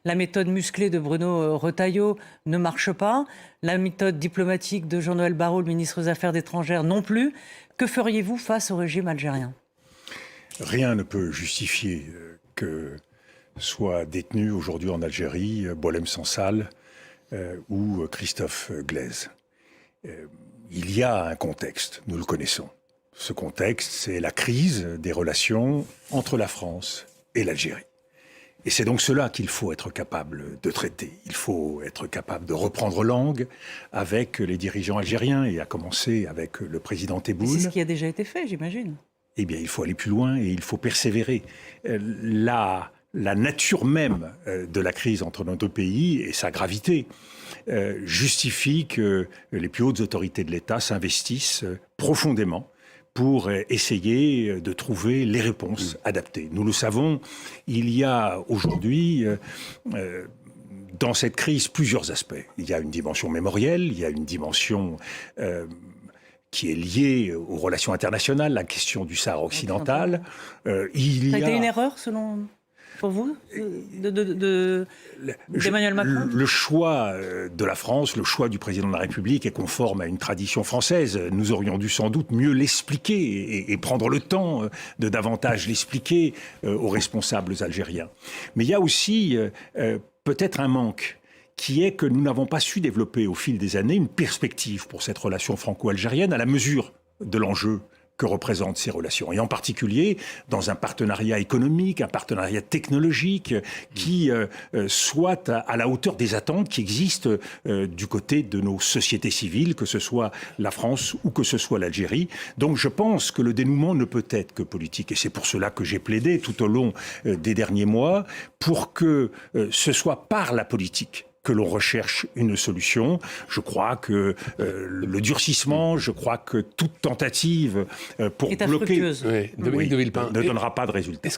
La méthode musclée de Bruno Retailleau ne marche pas. La méthode diplomatique de Jean-Noël Barrot, le ministre des Affaires étrangères, non plus. Que feriez-vous face au régime algérien? Rien ne peut justifier que soient détenus aujourd'hui en Algérie Boualem Sansal ou Christophe Glaise. Il y a un contexte, nous le connaissons. Ce contexte, c'est la crise des relations entre la France et l'Algérie. Et c'est donc cela qu'il faut être capable de traiter. Il faut être capable de reprendre langue avec les dirigeants algériens, et à commencer avec le président Tebboune. C'est ce qui a déjà été fait, j'imagine. Eh bien, il faut aller plus loin et il faut persévérer. La nature même de la crise entre nos deux pays et sa gravité justifie que les plus hautes autorités de l'État s'investissent profondément pour essayer de trouver les réponses adaptées. Nous le savons, il y a aujourd'hui dans cette crise plusieurs aspects. Il y a une dimension mémorielle, il y a une dimension qui est liée aux relations internationales, la question du Sahara occidental. Ça a été une erreur, pour vous, d'Emmanuel Macron? Le choix de la France, le choix du président de la République est conforme à une tradition française. Nous aurions dû sans doute mieux l'expliquer et prendre le temps de davantage l'expliquer aux responsables algériens. Mais il y a aussi peut-être un manque, qui est que nous n'avons pas su développer au fil des années une perspective pour cette relation franco-algérienne à la mesure de l'enjeu que représentent ces relations. Et en particulier, dans un partenariat économique, un partenariat technologique qui soit à la hauteur des attentes qui existent du côté de nos sociétés civiles, que ce soit la France ou que ce soit l'Algérie. Donc je pense que le dénouement ne peut être que politique. Et c'est pour cela que j'ai plaidé tout au long des derniers mois pour que ce soit par la politique que l'on recherche une solution. Je crois que le durcissement, je crois que toute tentative pour bloquer Oui, Dominique de Villepin ne donnera pas de résultat.